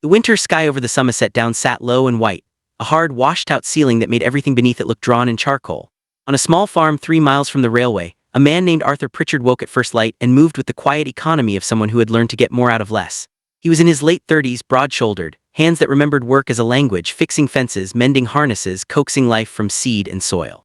The winter sky over the Somerset Downs sat low and white, a hard, washed-out ceiling that made everything beneath it look drawn in charcoal. On a small farm 3 miles from the railway, a man named Arthur Pritchard woke at first light and moved with the quiet economy of someone who had learned to get more out of less. He was in his late 30s, broad-shouldered, hands that remembered work as a language, fixing fences, mending harnesses, coaxing life from seed and soil.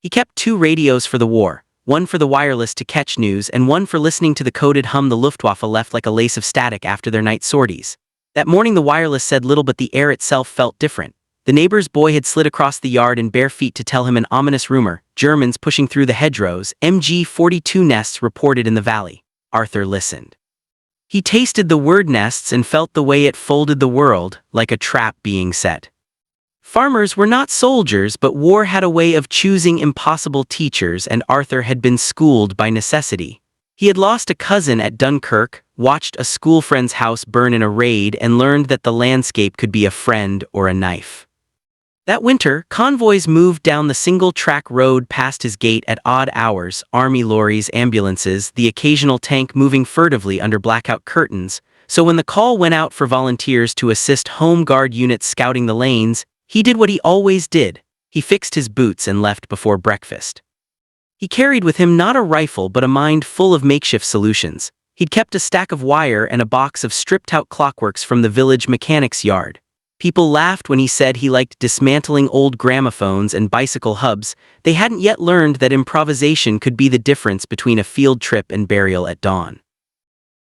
He kept 2 radios for the war, one for the wireless to catch news and one for listening to the coded hum the Luftwaffe left like a lace of static after their night sorties. That morning the wireless said little, but the air itself felt different. The neighbor's boy had slid across the yard in bare feet to tell him an ominous rumor: Germans pushing through the hedgerows, MG-42 nests reported in the valley. Arthur listened. He tasted the word nests and felt the way it folded the world, like a trap being set. Farmers were not soldiers, but war had a way of choosing impossible teachers, and Arthur had been schooled by necessity. He had lost a cousin at Dunkirk, watched a school friend's house burn in a raid, and learned that the landscape could be a friend or a knife. That winter, convoys moved down the single-track road past his gate at odd hours, army lorries, ambulances, the occasional tank moving furtively under blackout curtains, so when the call went out for volunteers to assist Home Guard units scouting the lanes, he did what he always did. He fixed his boots and left before breakfast. He carried with him not a rifle but a mind full of makeshift solutions. He'd kept a stack of wire and a box of stripped-out clockworks from the village mechanic's yard. People laughed when he said he liked dismantling old gramophones and bicycle hubs. They hadn't yet learned that improvisation could be the difference between a field trip and burial at dawn.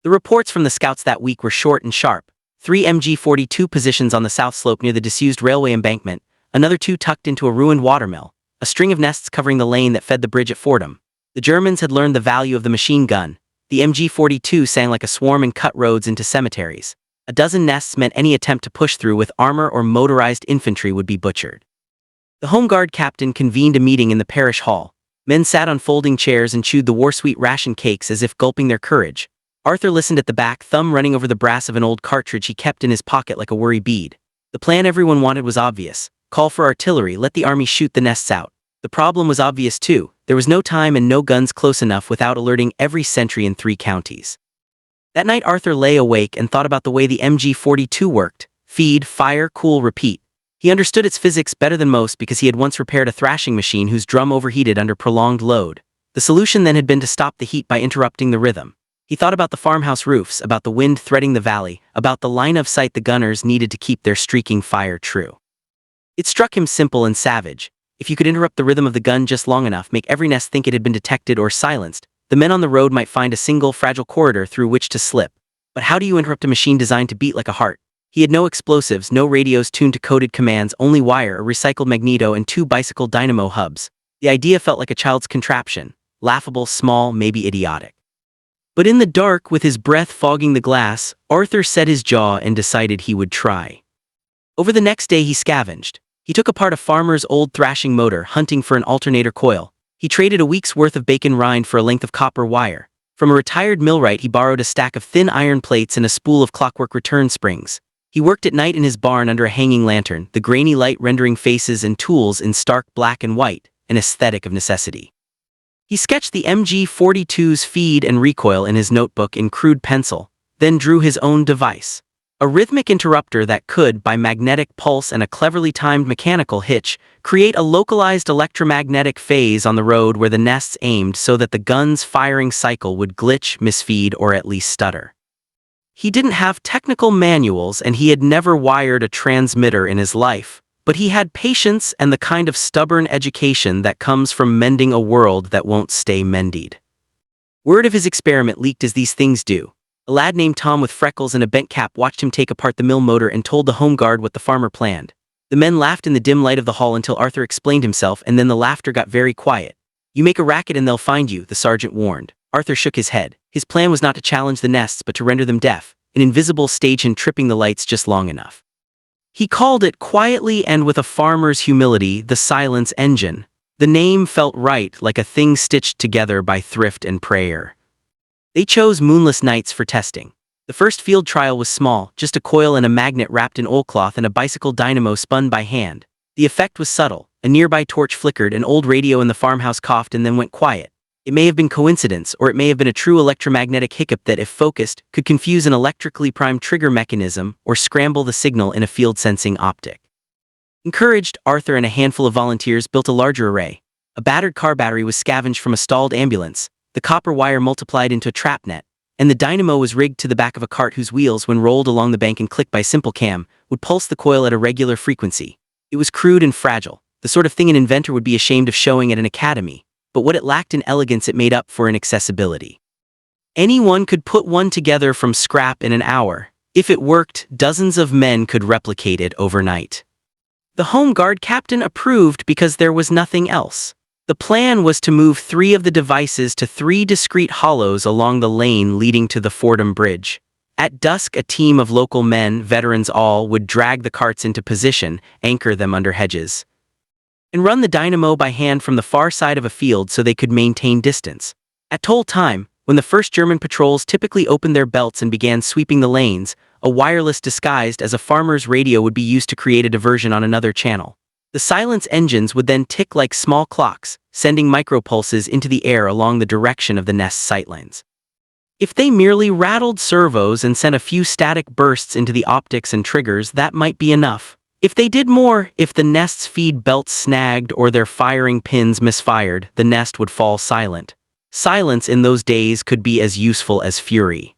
The reports from the scouts that week were short and sharp. 3 MG-42 positions on the south slope near the disused railway embankment, another 2 tucked into a ruined watermill, a string of nests covering the lane that fed the bridge at Fordham. The Germans had learned the value of the machine gun. The MG-42 sang like a swarm and cut roads into cemeteries. A dozen nests meant any attempt to push through with armor or motorized infantry would be butchered. The Home Guard captain convened a meeting in the parish hall. Men sat on folding chairs and chewed the war-sweet ration cakes as if gulping their courage. Arthur listened at the back, thumb running over the brass of an old cartridge he kept in his pocket like a worry bead. The plan everyone wanted was obvious. Call for artillery, let the army shoot the nests out. The problem was obvious too. There was no time and no guns close enough without alerting every sentry in 3 counties. That night Arthur lay awake and thought about the way the MG-42 worked. Feed, fire, cool, repeat. He understood its physics better than most because he had once repaired a thrashing machine whose drum overheated under prolonged load. The solution then had been to stop the heat by interrupting the rhythm. He thought about the farmhouse roofs, about the wind threading the valley, about the line of sight the gunners needed to keep their streaking fire true. It struck him simple and savage. If you could interrupt the rhythm of the gun just long enough, make every nest think it had been detected or silenced, the men on the road might find a single, fragile corridor through which to slip. But how do you interrupt a machine designed to beat like a heart? He had no explosives, no radios tuned to coded commands, only wire, a recycled magneto, and 2 bicycle dynamo hubs. The idea felt like a child's contraption, laughable, small, maybe idiotic. But in the dark, with his breath fogging the glass, Arthur set his jaw and decided he would try. Over the next day he scavenged. He took apart a farmer's old thrashing motor, hunting for an alternator coil. He traded a week's worth of bacon rind for a length of copper wire. From a retired millwright he borrowed a stack of thin iron plates and a spool of clockwork return springs. He worked at night in his barn under a hanging lantern, the grainy light rendering faces and tools in stark black and white, an aesthetic of necessity. He sketched the MG-42's feed and recoil in his notebook in crude pencil, then drew his own device. A rhythmic interrupter that could, by magnetic pulse and a cleverly timed mechanical hitch, create a localized electromagnetic phase on the road where the nests aimed so that the gun's firing cycle would glitch, misfeed, or at least stutter. He didn't have technical manuals and he had never wired a transmitter in his life, but he had patience and the kind of stubborn education that comes from mending a world that won't stay mended. Word of his experiment leaked as these things do. A lad named Tom with freckles and a bent cap watched him take apart the mill motor and told the Home Guard what the farmer planned. The men laughed in the dim light of the hall until Arthur explained himself, and then the laughter got very quiet. "You make a racket and they'll find you," the sergeant warned. Arthur shook his head. His plan was not to challenge the nests but to render them deaf, an invisible stagehand tripping the lights just long enough. He called it quietly and with a farmer's humility, the silence engine. The name felt right, like a thing stitched together by thrift and prayer. They chose moonless nights for testing. The first field trial was small, just a coil and a magnet wrapped in oilcloth and a bicycle dynamo spun by hand. The effect was subtle. A nearby torch flickered, an old radio in the farmhouse coughed and then went quiet. It may have been coincidence, or it may have been a true electromagnetic hiccup that, if focused, could confuse an electrically primed trigger mechanism or scramble the signal in a field-sensing optic. Encouraged, Arthur and a handful of volunteers built a larger array. A battered car battery was scavenged from a stalled ambulance, the copper wire multiplied into a trap net, and the dynamo was rigged to the back of a cart whose wheels, when rolled along the bank and clicked by a simple cam, would pulse the coil at a regular frequency. It was crude and fragile, the sort of thing an inventor would be ashamed of showing at an academy, but what it lacked in elegance it made up for in accessibility. Anyone could put one together from scrap in an hour. If it worked, dozens of men could replicate it overnight. The Home Guard captain approved because there was nothing else. The plan was to move 3 of the devices to 3 discrete hollows along the lane leading to the Fordham Bridge. At dusk, a team of local men, veterans all, would drag the carts into position, anchor them under hedges, and run the dynamo by hand from the far side of a field so they could maintain distance. At toll time, when the first German patrols typically opened their belts and began sweeping the lanes, a wireless disguised as a farmer's radio would be used to create a diversion on another channel. The silence engines would then tick like small clocks, sending micropulses into the air along the direction of the nest's sightlines. If they merely rattled servos and sent a few static bursts into the optics and triggers, that might be enough. If they did more, if the nest's feed belts snagged or their firing pins misfired, the nest would fall silent. Silence in those days could be as useful as fury.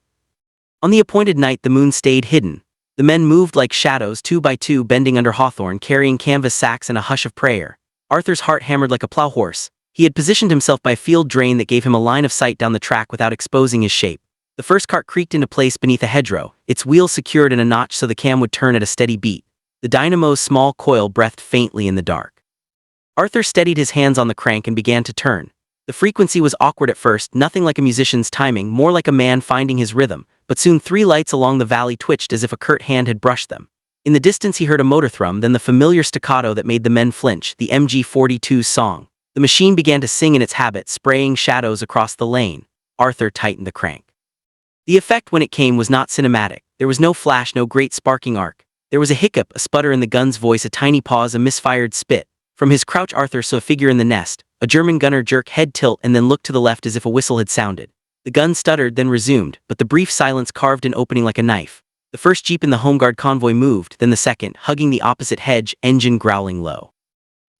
On the appointed night, the moon stayed hidden. The men moved like shadows, 2 by 2, bending under hawthorn, carrying canvas sacks and a hush of prayer. Arthur's heart hammered like a plow horse. He had positioned himself by a field drain that gave him a line of sight down the track without exposing his shape. The first cart creaked into place beneath a hedgerow, its wheels secured in a notch so the cam would turn at a steady beat. The dynamo's small coil breathed faintly in the dark. Arthur steadied his hands on the crank and began to turn. The frequency was awkward at first, nothing like a musician's timing, more like a man finding his rhythm, but soon 3 lights along the valley twitched as if a curt hand had brushed them. In the distance he heard a motor thrum, then the familiar staccato that made the men flinch, the MG-42's song. The machine began to sing in its habit, spraying shadows across the lane. Arthur tightened the crank. The effect when it came was not cinematic. There was no flash, no great sparking arc. There was a hiccup, a sputter in the gun's voice, a tiny pause, a misfired spit. From his crouch Arthur saw a figure in the nest, a German gunner jerk head tilt and then look to the left as if a whistle had sounded. The gun stuttered, then resumed, but the brief silence carved an opening like a knife. The first jeep in the Home Guard convoy moved, then the second, hugging the opposite hedge, engine growling low.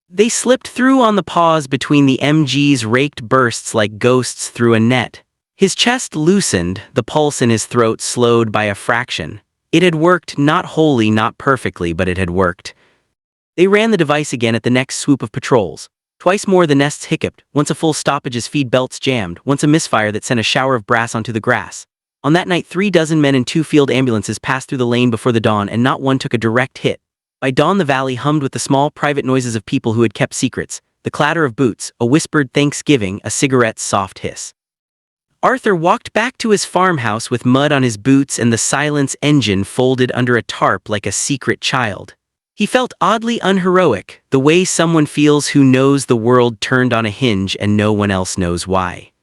They slipped through on the pause between the MG's raked bursts like ghosts through a net. His chest loosened, the pulse in his throat slowed by a fraction. It had worked, not wholly, not perfectly, but it had worked. They ran the device again at the next swoop of patrols. Twice more the nests hiccuped, once a full stoppage as feed belts jammed, once a misfire that sent a shower of brass onto the grass. On that night 36 men and 2 field ambulances passed through the lane before the dawn, and not one took a direct hit. By dawn the valley hummed with the small private noises of people who had kept secrets, the clatter of boots, a whispered thanksgiving, a cigarette's soft hiss. Arthur walked back to his farmhouse with mud on his boots and the silence engine folded under a tarp like a secret child. He felt oddly unheroic, the way someone feels who knows the world turned on a hinge and no one else knows why.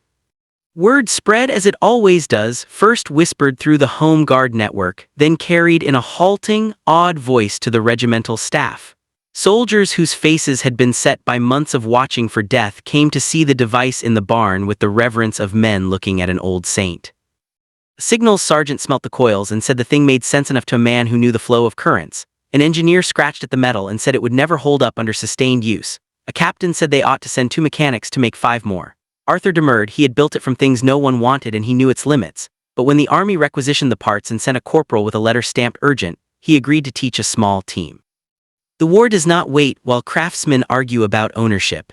Word spread as it always does, first whispered through the Home Guard network, then carried in a halting, odd voice to the regimental staff. Soldiers whose faces had been set by months of watching for death came to see the device in the barn with the reverence of men looking at an old saint. A signals sergeant smelt the coils and said the thing made sense enough to a man who knew the flow of currents. An engineer scratched at the metal and said it would never hold up under sustained use. A captain said they ought to send 2 mechanics to make 5 more. Arthur demurred. He had built it from things no one wanted and he knew its limits. But when the army requisitioned the parts and sent a corporal with a letter stamped urgent, he agreed to teach a small team. The war does not wait while craftsmen argue about ownership.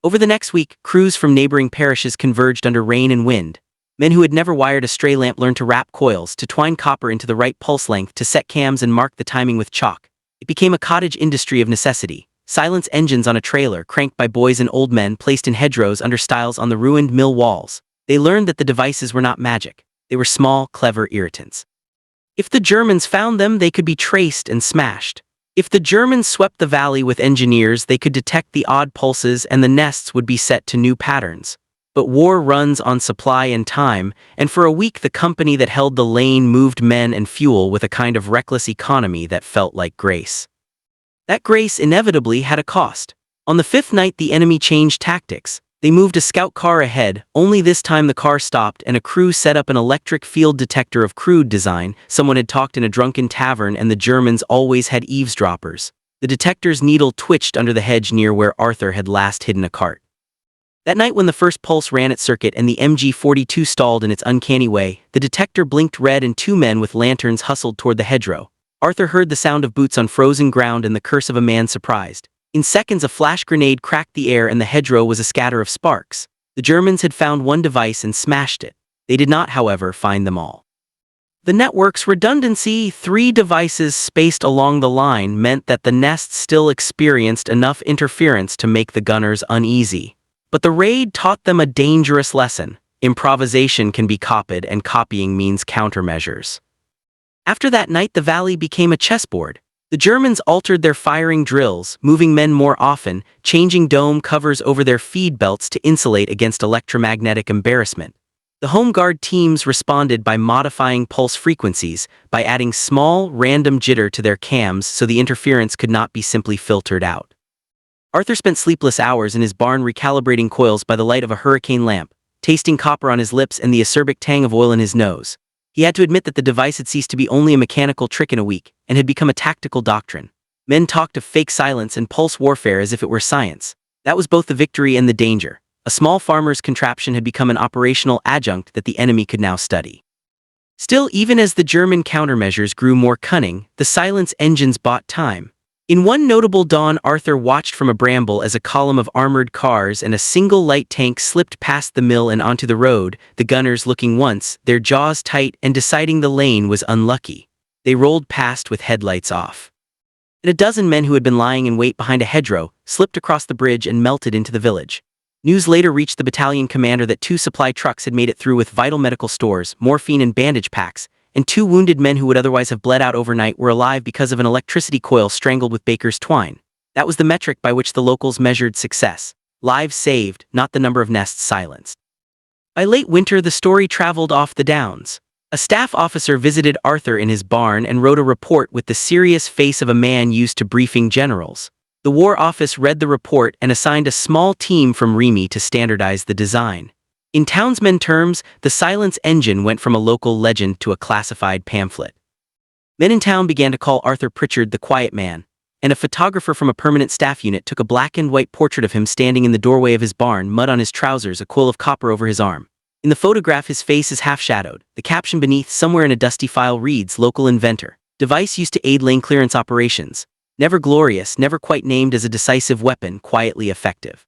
Over the next week, crews from neighboring parishes converged under rain and wind. Men who had never wired a stray lamp learned to wrap coils, to twine copper into the right pulse length, to set cams and mark the timing with chalk. It became a cottage industry of necessity. Silence engines on a trailer, cranked by boys and old men, placed in hedgerows under stiles on the ruined mill walls. They learned that the devices were not magic. They were small, clever irritants. If the Germans found them, they could be traced and smashed. If the Germans swept the valley with engineers, they could detect the odd pulses and the nests would be set to new patterns. But war runs on supply and time, and for a week the company that held the lane moved men and fuel with a kind of reckless economy that felt like grace. That grace inevitably had a cost. On the 5th night the enemy changed tactics. They moved a scout car ahead, only this time the car stopped and a crew set up an electric field detector of crude design. Someone had talked in a drunken tavern and the Germans always had eavesdroppers. The detector's needle twitched under the hedge near where Arthur had last hidden a cart. That night when the first pulse ran its circuit and the MG-42 stalled in its uncanny way, the detector blinked red and two men with lanterns hustled toward the hedgerow. Arthur heard the sound of boots on frozen ground and the curse of a man surprised. In seconds a flash grenade cracked the air and the hedgerow was a scatter of sparks. The Germans had found one device and smashed it. They did not, however, find them all. The network's redundancy, 3 devices spaced along the line, meant that the nest still experienced enough interference to make the gunners uneasy. But the raid taught them a dangerous lesson. Improvisation can be copied and copying means countermeasures. After that night the valley became a chessboard. The Germans altered their firing drills, moving men more often, changing dome covers over their feed belts to insulate against electromagnetic embarrassment. The Home Guard teams responded by modifying pulse frequencies, by adding small, random jitter to their cams so the interference could not be simply filtered out. Arthur spent sleepless hours in his barn recalibrating coils by the light of a hurricane lamp, tasting copper on his lips and the acerbic tang of oil in his nose. He had to admit that the device had ceased to be only a mechanical trick in a week, and had become a tactical doctrine. Men talked of fake silence and pulse warfare as if it were science. That was both the victory and the danger. A small farmer's contraption had become an operational adjunct that the enemy could now study. Still, even as the German countermeasures grew more cunning, the silence engines bought time. In one notable dawn Arthur watched from a bramble as a column of armored cars and a single light tank slipped past the mill and onto the road, the gunners looking once, their jaws tight and deciding the lane was unlucky. They rolled past with headlights off. And a dozen men who had been lying in wait behind a hedgerow slipped across the bridge and melted into the village. News later reached the battalion commander that 2 supply trucks had made it through with vital medical stores, morphine and bandage packs, and 2 wounded men who would otherwise have bled out overnight were alive because of an electricity coil strangled with baker's twine. That was the metric by which the locals measured success. Lives saved, not the number of nests silenced. By late winter the story traveled off the downs. A staff officer visited Arthur in his barn and wrote a report with the serious face of a man used to briefing generals. The War Office read the report and assigned a small team from Remy to standardize the design. In townsmen terms, the silence engine went from a local legend to a classified pamphlet. Men in town began to call Arthur Pritchard the Quiet Man, and a photographer from a permanent staff unit took a black and white portrait of him standing in the doorway of his barn, mud on his trousers, a coil of copper over his arm. In the photograph his face is half-shadowed. The caption beneath, somewhere in a dusty file, reads, "Local inventor. Device used to aid lane clearance operations. Never glorious, never quite named as a decisive weapon, quietly effective."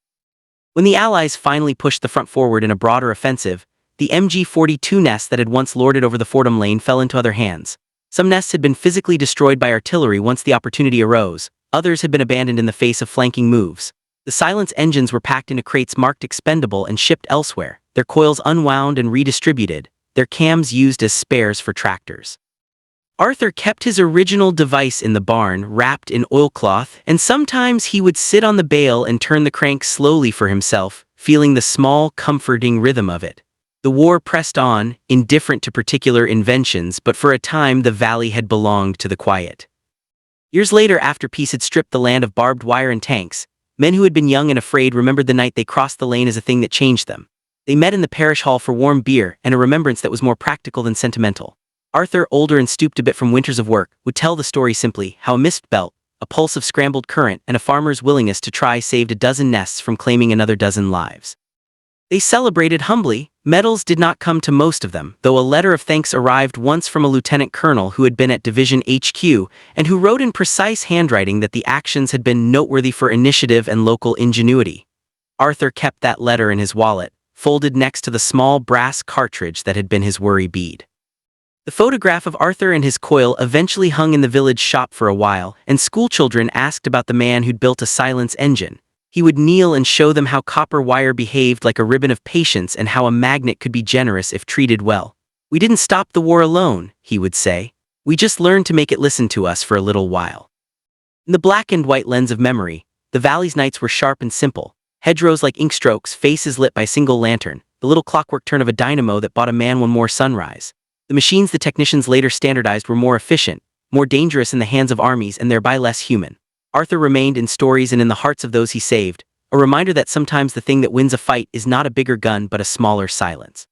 When the Allies finally pushed the front forward in a broader offensive, the MG-42 nest that had once lorded over the Fordham lane fell into other hands. Some nests had been physically destroyed by artillery once the opportunity arose, others had been abandoned in the face of flanking moves. The silence engines were packed into crates marked expendable and shipped elsewhere, their coils unwound and redistributed, their cams used as spares for tractors. Arthur kept his original device in the barn, wrapped in oilcloth, and sometimes he would sit on the bale and turn the crank slowly for himself, feeling the small, comforting rhythm of it. The war pressed on, indifferent to particular inventions, but for a time the valley had belonged to the quiet. Years later, after peace had stripped the land of barbed wire and tanks, men who had been young and afraid remembered the night they crossed the lane as a thing that changed them. They met in the parish hall for warm beer and a remembrance that was more practical than sentimental. Arthur, older and stooped a bit from winters of work, would tell the story simply, how a mist belt, a pulse of scrambled current, and a farmer's willingness to try saved a dozen nests from claiming another dozen lives. They celebrated humbly. Medals did not come to most of them, though a letter of thanks arrived once from a lieutenant colonel who had been at Division HQ, and who wrote in precise handwriting that the actions had been noteworthy for initiative and local ingenuity. Arthur kept that letter in his wallet, folded next to the small brass cartridge that had been his worry bead. The photograph of Arthur and his coil eventually hung in the village shop for a while, and schoolchildren asked about the man who'd built a silence engine. He would kneel and show them how copper wire behaved like a ribbon of patience and how a magnet could be generous if treated well. "We didn't stop the war alone," he would say. "We just learned to make it listen to us for a little while." In the black and white lens of memory, the valley's nights were sharp and simple. Hedgerows like ink strokes, faces lit by a single lantern, the little clockwork turn of a dynamo that bought a man one more sunrise. The machines the technicians later standardized were more efficient, more dangerous in the hands of armies and thereby less human. Arthur remained in stories and in the hearts of those he saved, a reminder that sometimes the thing that wins a fight is not a bigger gun but a smaller silence.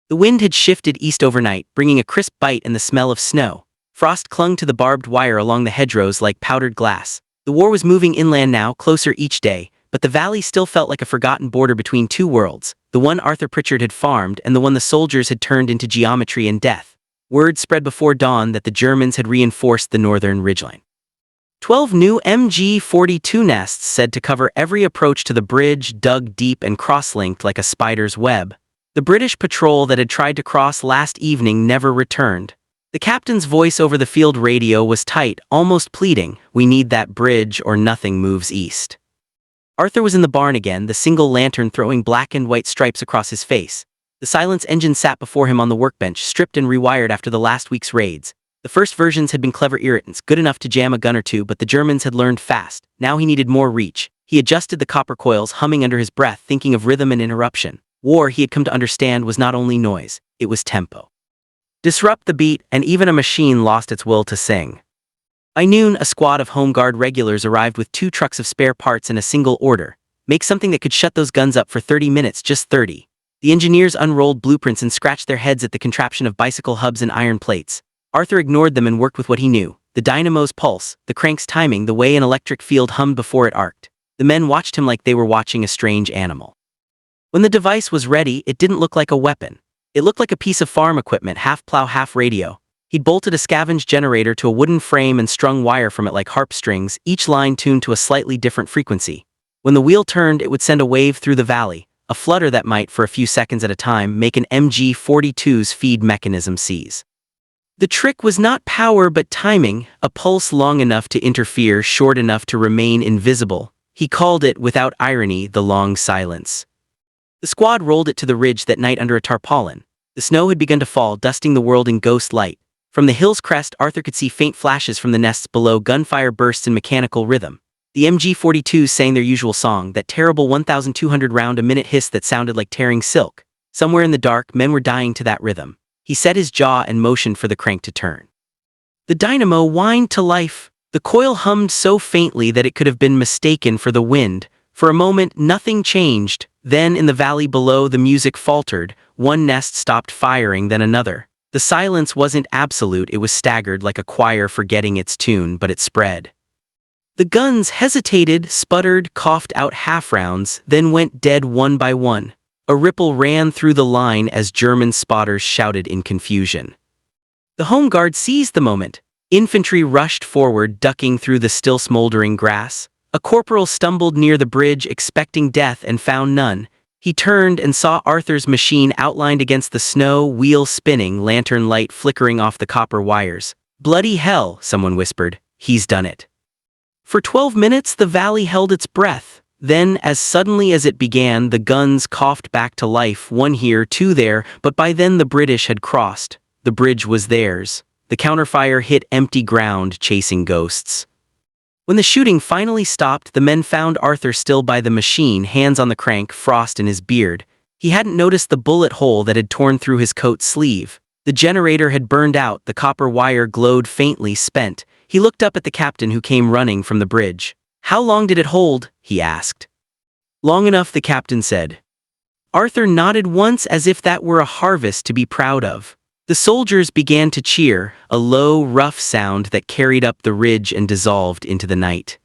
The wind had shifted east overnight, bringing a crisp bite and the smell of snow. Frost clung to the barbed wire along the hedgerows like powdered glass. The war was moving inland now, closer each day, but the valley still felt like a forgotten border between two worlds, the one Arthur Pritchard had farmed and the one the soldiers had turned into geometry and death. Word spread before dawn that the Germans had reinforced the northern ridgeline. 12 new MG-42 nests said to cover every approach to the bridge, dug deep and cross-linked like a spider's web. The British patrol that had tried to cross last evening never returned. The captain's voice over the field radio was tight, almost pleading, "We need that bridge or nothing moves east." Arthur was in the barn again, the single lantern throwing black and white stripes across his face. The silence engine sat before him on the workbench, stripped and rewired after the last week's raids. The first versions had been clever irritants, good enough to jam a gun or two, but the Germans had learned fast. Now he needed more reach. He adjusted the copper coils, humming under his breath, thinking of rhythm and interruption. War, he had come to understand, was not only noise, it was tempo. Disrupt the beat, and even a machine lost its will to sing. By noon, a squad of Home Guard regulars arrived with 2 trucks of spare parts in a single order. Make something that could shut those guns up for 30 minutes, just 30. The engineers unrolled blueprints and scratched their heads at the contraption of bicycle hubs and iron plates. Arthur ignored them and worked with what he knew: the dynamo's pulse, the crank's timing, the way an electric field hummed before it arced. The men watched him like they were watching a strange animal. When the device was ready, it didn't look like a weapon. It looked like a piece of farm equipment, half plow, half radio. He'd bolted a scavenged generator to a wooden frame and strung wire from it like harp strings, each line tuned to a slightly different frequency. When the wheel turned, it would send a wave through the valley, a flutter that might, for a few seconds at a time, make an MG-42's feed mechanism seize. The trick was not power but timing, a pulse long enough to interfere, short enough to remain invisible. He called it, without irony, the long silence. The squad rolled it to the ridge that night under a tarpaulin. The snow had begun to fall, dusting the world in ghost light. From the hill's crest, Arthur could see faint flashes from the nests below, gunfire bursts in mechanical rhythm. The MG-42s sang their usual song, that terrible 1,200 round a minute hiss that sounded like tearing silk. Somewhere in the dark, men were dying to that rhythm. He set his jaw and motioned for the crank to turn. The dynamo whined to life. The coil hummed so faintly that it could have been mistaken for the wind. For a moment, nothing changed. Then, in the valley below, the music faltered. One nest stopped firing, then another. The silence wasn't absolute, it was staggered like a choir forgetting its tune, but it spread. The guns hesitated, sputtered, coughed out half-rounds, then went dead one by one. A ripple ran through the line as German spotters shouted in confusion. The Home Guard seized the moment. Infantry rushed forward, ducking through the still smoldering grass. A corporal stumbled near the bridge, expecting death, and found none. He turned and saw Arthur's machine outlined against the snow, wheel spinning, lantern light flickering off the copper wires. "Bloody hell," someone whispered. "He's done it." For 12 minutes, the valley held its breath. Then, as suddenly as it began, the guns coughed back to life, one here, two there, but by then the British had crossed. The bridge was theirs. The counterfire hit empty ground, chasing ghosts. When the shooting finally stopped, the men found Arthur still by the machine, hands on the crank, frost in his beard. He hadn't noticed the bullet hole that had torn through his coat sleeve. The generator had burned out, the copper wire glowed faintly, spent. He looked up at the captain who came running from the bridge. "How long did it hold?" he asked. "Long enough," the captain said. Arthur nodded once, as if that were a harvest to be proud of. The soldiers began to cheer, a low, rough sound that carried up the ridge and dissolved into the night.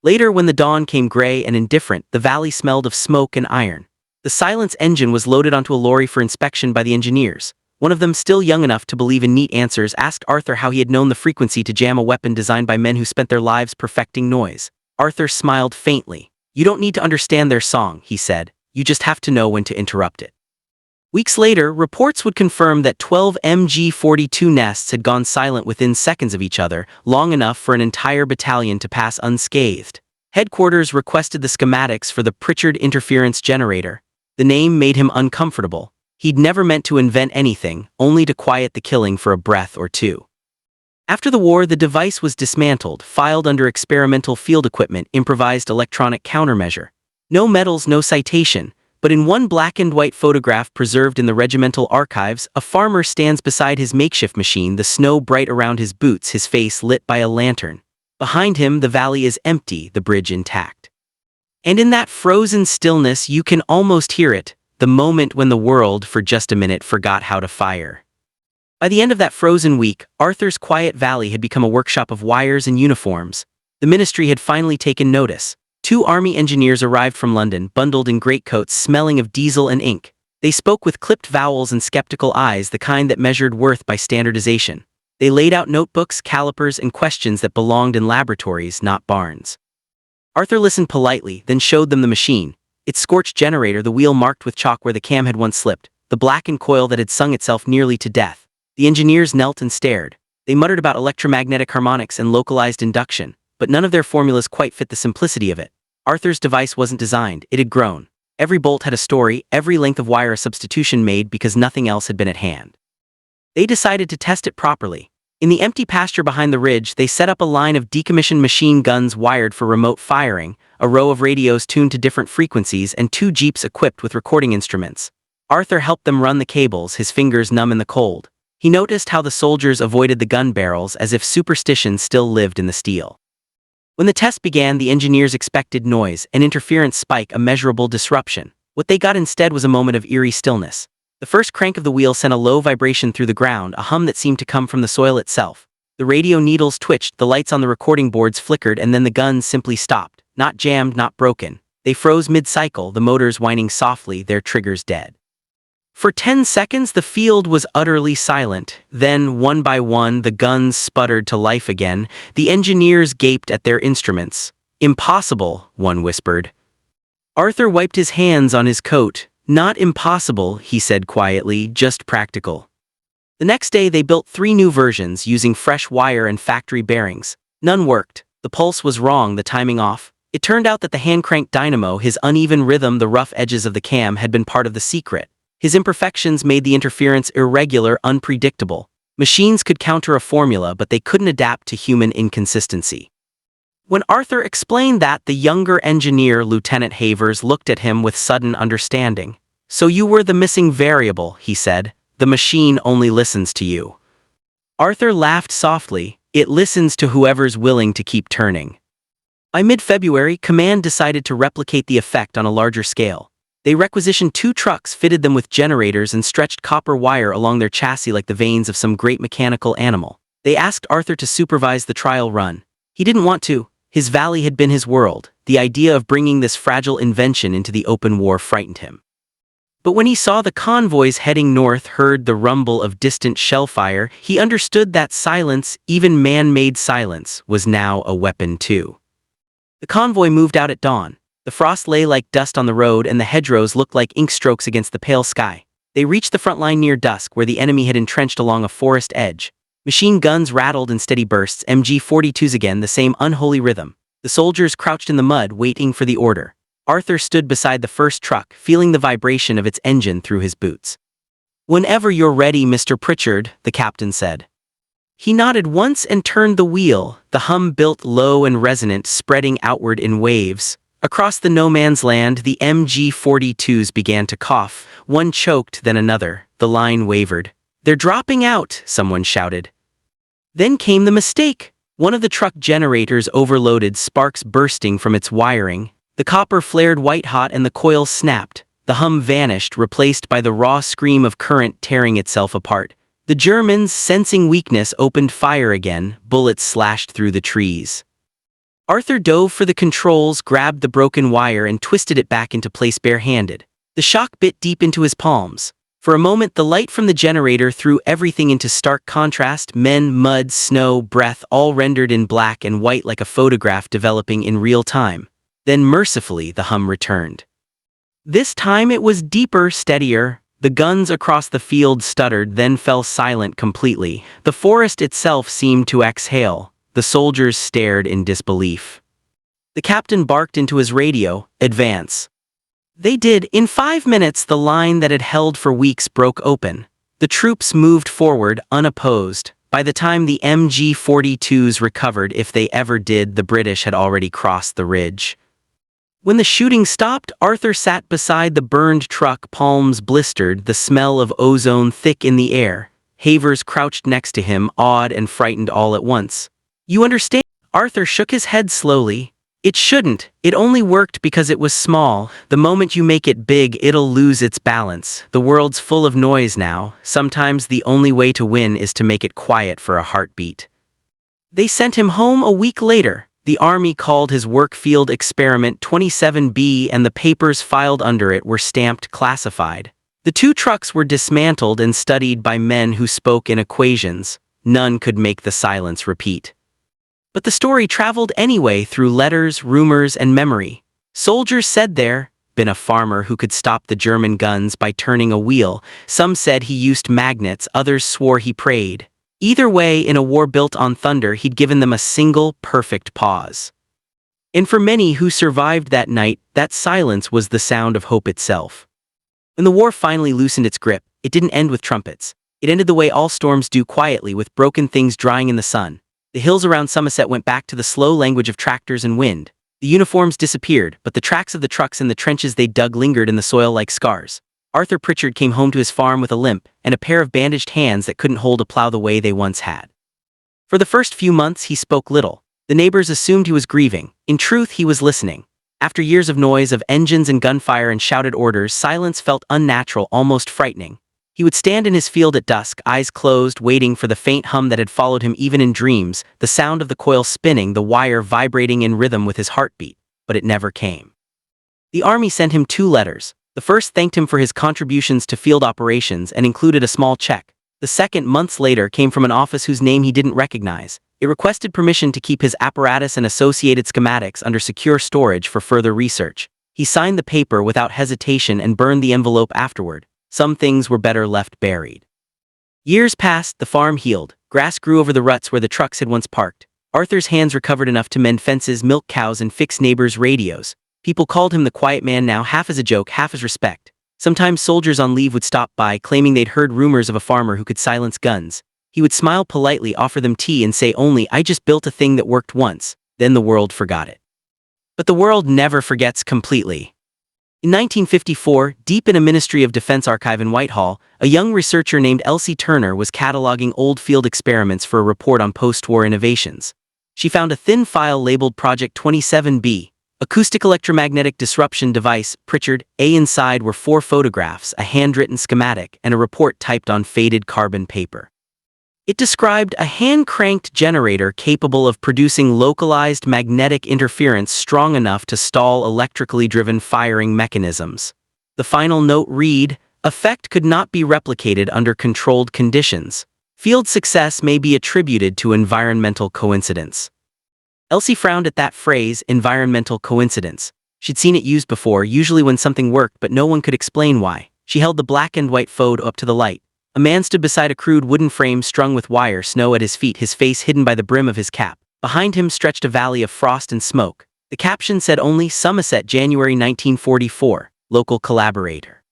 Later, when the dawn came gray and indifferent, the valley smelled of smoke and iron. The silence engine was loaded onto a lorry for inspection by the engineers. One of them, still young enough to believe in neat answers, asked Arthur how he had known the frequency to jam a weapon designed by men who spent their lives perfecting noise. Arthur smiled faintly. "You don't need to understand their song," he said. "You just have to know when to interrupt it." Weeks later, reports would confirm that 12 MG-42 nests had gone silent within seconds of each other, long enough for an entire battalion to pass unscathed. Headquarters requested the schematics for the Pritchard interference generator. The name made him uncomfortable. He'd never meant to invent anything, only to quiet the killing for a breath or two. After the war, the device was dismantled, filed under experimental field equipment, improvised electronic countermeasure. No medals, no citation. But in one black and white photograph preserved in the regimental archives, a farmer stands beside his makeshift machine, the snow bright around his boots, his face lit by a lantern. Behind him, the valley is empty, the bridge intact. And in that frozen stillness you can almost hear it, the moment when the world for just a minute forgot how to fire. By the end of that frozen week, Arthur's quiet valley had become a workshop of wires and uniforms. The ministry had finally taken notice. 2 army engineers arrived from London, bundled in greatcoats smelling of diesel and ink. They spoke with clipped vowels and skeptical eyes, the kind that measured worth by standardization. They laid out notebooks, calipers, and questions that belonged in laboratories, not barns. Arthur listened politely, then showed them the machine. Its scorched generator, the wheel marked with chalk where the cam had once slipped, the blackened coil that had sung itself nearly to death. The engineers knelt and stared. They muttered about electromagnetic harmonics and localized induction, but none of their formulas quite fit the simplicity of it. Arthur's device wasn't designed, it had grown. Every bolt had a story, every length of wire a substitution made because nothing else had been at hand. They decided to test it properly. In the empty pasture behind the ridge, they set up a line of decommissioned machine guns wired for remote firing, a row of radios tuned to different frequencies, and 2 jeeps equipped with recording instruments. Arthur helped them run the cables, his fingers numb in the cold. He noticed how the soldiers avoided the gun barrels as if superstition still lived in the steel. When the test began, the engineers expected noise, an interference spike, a measurable disruption. What they got instead was a moment of eerie stillness. The first crank of the wheel sent a low vibration through the ground, a hum that seemed to come from the soil itself. The radio needles twitched, the lights on the recording boards flickered, and then the guns simply stopped. Not jammed, not broken. They froze mid-cycle, the motors whining softly, their triggers dead. For 10 seconds the field was utterly silent. Then, one by one, the guns sputtered to life again. The engineers gaped at their instruments. "Impossible," one whispered. Arthur wiped his hands on his coat. "Not impossible," he said quietly, "just practical." The next day they built 3 new versions using fresh wire and factory bearings. None worked. The pulse was wrong, the timing off. It turned out that the hand-cranked dynamo, his uneven rhythm, the rough edges of the cam had been part of the secret. His imperfections made the interference irregular, unpredictable. Machines could counter a formula, but they couldn't adapt to human inconsistency. When Arthur explained that, the younger engineer, Lieutenant Havers, looked at him with sudden understanding. "So you were the missing variable," he said. "The machine only listens to you." Arthur laughed softly. "It listens to whoever's willing to keep turning." By mid-February, Command decided to replicate the effect on a larger scale. They requisitioned 2 trucks, fitted them with generators, and stretched copper wire along their chassis like the veins of some great mechanical animal. They asked Arthur to supervise the trial run. He didn't want to. His valley had been his world. The idea of bringing this fragile invention into the open war frightened him. But when he saw the convoys heading north, heard the rumble of distant shellfire, he understood that silence, even man-made silence, was now a weapon too. The convoy moved out at dawn. The frost lay like dust on the road, and the hedgerows looked like ink strokes against the pale sky. They reached the front line near dusk, where the enemy had entrenched along a forest edge. Machine guns rattled in steady bursts, MG-42s again, the same unholy rhythm. The soldiers crouched in the mud, waiting for the order. Arthur stood beside the first truck, feeling the vibration of its engine through his boots. "Whenever you're ready, Mr. Pritchard," the captain said. He nodded once and turned the wheel. The hum built low and resonant, spreading outward in waves. Across the no-man's land, the MG-42s began to cough. One choked, then another. The line wavered. "They're dropping out," someone shouted. Then came the mistake. One of the truck generators overloaded, sparks bursting from its wiring. The copper flared white-hot and the coil snapped. The hum vanished, replaced by the raw scream of current tearing itself apart. The Germans, sensing weakness, opened fire again. Bullets slashed through the trees. Arthur dove for the controls, grabbed the broken wire, and twisted it back into place bare-handed. The shock bit deep into his palms. For a moment, the light from the generator threw everything into stark contrast: men, mud, snow, breath, all rendered in black and white like a photograph developing in real time. Then mercifully, the hum returned. This time it was deeper, steadier. The guns across the field stuttered, then fell silent completely. The forest itself seemed to exhale. The soldiers stared in disbelief. The captain barked into his radio, "Advance." They did. In 5 minutes, the line that had held for weeks broke open. The troops moved forward, unopposed. By the time the MG-42s recovered, if they ever did, the British had already crossed the ridge. When the shooting stopped, Arthur sat beside the burned truck, palms blistered, the smell of ozone thick in the air. Havers crouched next to him, awed and frightened all at once. "You understand?" Arthur shook his head slowly. It shouldn't. It only worked because it was small. The moment you make it big, it'll lose its balance. The world's full of noise now. Sometimes the only way to win is to make it quiet for a heartbeat. They sent him home a week later. The Army called his work field Experiment 27B, and the papers filed under it were stamped classified. The two trucks were dismantled and studied by men who spoke in equations. None could make the silence repeat. But the story traveled anyway through letters, rumors, and memory. Soldiers said there'd been a farmer who could stop the German guns by turning a wheel. Some said he used magnets, others swore he prayed. Either way, in a war built on thunder, he'd given them a single, perfect pause. And for many who survived that night, that silence was the sound of hope itself. When the war finally loosened its grip, it didn't end with trumpets. It ended the way all storms do, quietly, with broken things drying in the sun. The hills around Somerset went back to the slow language of tractors and wind. The uniforms disappeared, but the tracks of the trucks and the trenches they dug lingered in the soil like scars. Arthur Pritchard came home to his farm with a limp and a pair of bandaged hands that couldn't hold a plow the way they once had. For the first few months, he spoke little. The neighbors assumed he was grieving. In truth, he was listening. After years of noise, of engines and gunfire and shouted orders, silence felt unnatural, almost frightening. He would stand in his field at dusk, eyes closed, waiting for the faint hum that had followed him even in dreams, the sound of the coil spinning, the wire vibrating in rhythm with his heartbeat. But it never came. The Army sent him 2 letters. The first thanked him for his contributions to field operations and included a small check. The second, months later, came from an office whose name he didn't recognize. It requested permission to keep his apparatus and associated schematics under secure storage for further research. He signed the paper without hesitation and burned the envelope afterward. Some things were better left buried. Years passed, the farm healed. Grass grew over the ruts where the trucks had once parked. Arthur's hands recovered enough to mend fences, milk cows, and fix neighbors' radios. People called him the quiet man now, half as a joke, half as respect. Sometimes soldiers on leave would stop by, claiming they'd heard rumors of a farmer who could silence guns. He would smile politely, offer them tea, and say only, "I just built a thing that worked once." Then the world forgot it. But the world never forgets completely. In 1954, deep in a Ministry of Defense archive in Whitehall, a young researcher named Elsie Turner was cataloging old field experiments for a report on post-war innovations. She found a thin file labeled Project 27B, Acoustic Electromagnetic Disruption Device, Pritchard. Inside were 4 photographs, a handwritten schematic, and a report typed on faded carbon paper. It described a hand-cranked generator capable of producing localized magnetic interference strong enough to stall electrically driven firing mechanisms. The final note read, "Effect could not be replicated under controlled conditions. Field success may be attributed to environmental coincidence." Elsie frowned at that phrase, environmental coincidence. She'd seen it used before, usually when something worked but no one could explain why. She held the black and white photo up to the light. A man stood beside a crude wooden frame strung with wire, snow at his feet, his face hidden by the brim of his cap. Behind him stretched a valley of frost and smoke. The caption said only, "Somerset, January 1944, local collaborator."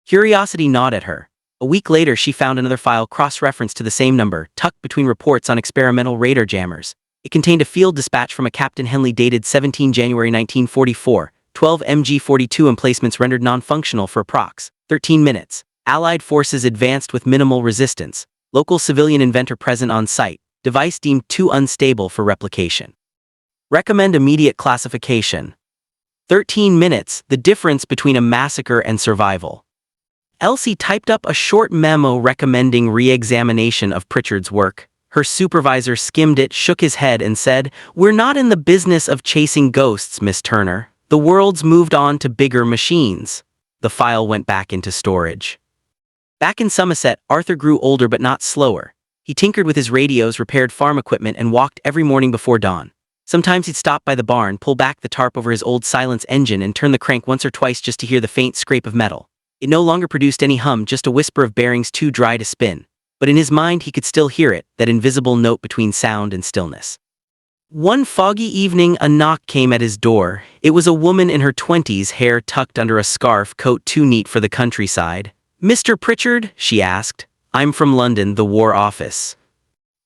Curiosity gnawed at her. A week later, she found another file cross-referenced to the same number, tucked between reports on experimental radar jammers. It contained a field dispatch from a Captain Henley dated 17 January 1944, 12 MG42 emplacements rendered non-functional for approx. 13 minutes. Allied forces advanced with minimal resistance. Local civilian inventor present on site. Device deemed too unstable for replication. Recommend immediate classification. 13 minutes, the difference between a massacre and survival. Elsie typed up a short memo recommending re-examination of Pritchard's work. Her supervisor skimmed it, shook his head, and said, "We're not in the business of chasing ghosts, Miss Turner. The world's moved on to bigger machines." The file went back into storage. Back in Somerset, Arthur grew older but not slower. He tinkered with his radios, repaired farm equipment, and walked every morning before dawn. Sometimes he'd stop by the barn, pull back the tarp over his old silence engine, and turn the crank once or twice just to hear the faint scrape of metal. It no longer produced any hum, just a whisper of bearings too dry to spin. But in his mind he could still hear it, that invisible note between sound and stillness. One foggy evening, a knock came at his door. It was a woman in her 20s, hair tucked under a scarf, coat too neat for the countryside. "Mr. Pritchard?" she asked. "I'm from London, the War Office."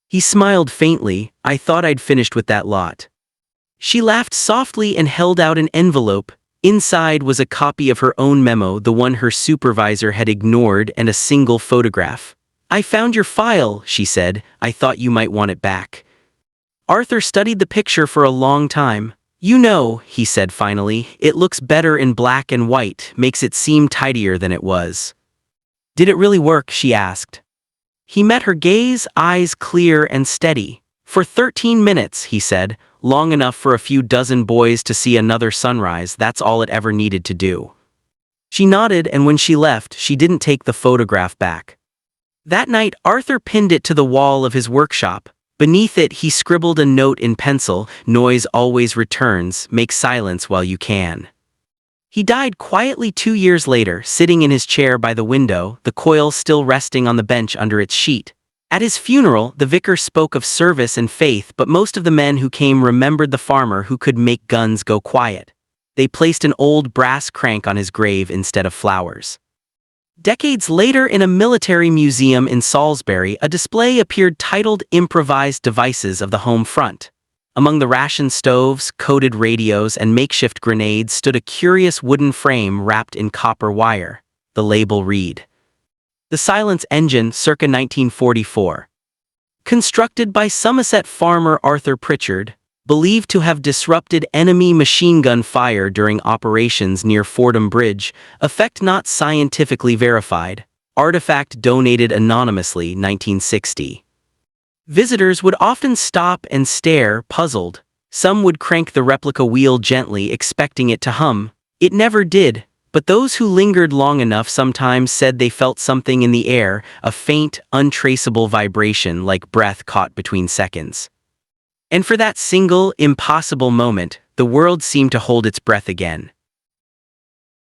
He smiled faintly. "I thought I'd finished with that lot." She laughed softly and held out an envelope. Inside was a copy of her own memo, the one her supervisor had ignored, and a single photograph. "I found your file," she said. "I thought you might want it back." Arthur studied the picture for a long time. "You know," he said finally, "it looks better in black and white, makes it seem tidier than it was." "Did it really work?" she asked. He met her gaze, eyes clear and steady. "For 13 minutes, he said, "long enough for a few dozen boys to see another sunrise. That's all it ever needed to do." She nodded, and when she left, she didn't take the photograph back. That night, Arthur pinned it to the wall of his workshop. Beneath it, he scribbled a note in pencil: "Noise always returns, make silence while you can." He died quietly 2 years later, sitting in his chair by the window, the coil still resting on the bench under its sheet. At his funeral, the vicar spoke of service and faith, but most of the men who came remembered the farmer who could make guns go quiet. They placed an old brass crank on his grave instead of flowers. Decades later, in a military museum in Salisbury, a display appeared titled "Improvised Devices of the Home Front." Among the ration stoves, coded radios, and makeshift grenades stood a curious wooden frame wrapped in copper wire. The label read, "The Silence Engine, circa 1944. Constructed by Somerset farmer Arthur Pritchard, believed to have disrupted enemy machine gun fire during operations near Fordham Bridge, effect not scientifically verified. Artifact donated anonymously, 1960. Visitors would often stop and stare, puzzled. Some would crank the replica wheel gently, expecting it to hum. It never did, but those who lingered long enough sometimes said they felt something in the air, a faint, untraceable vibration like breath caught between seconds. And for that single, impossible moment, the world seemed to hold its breath again.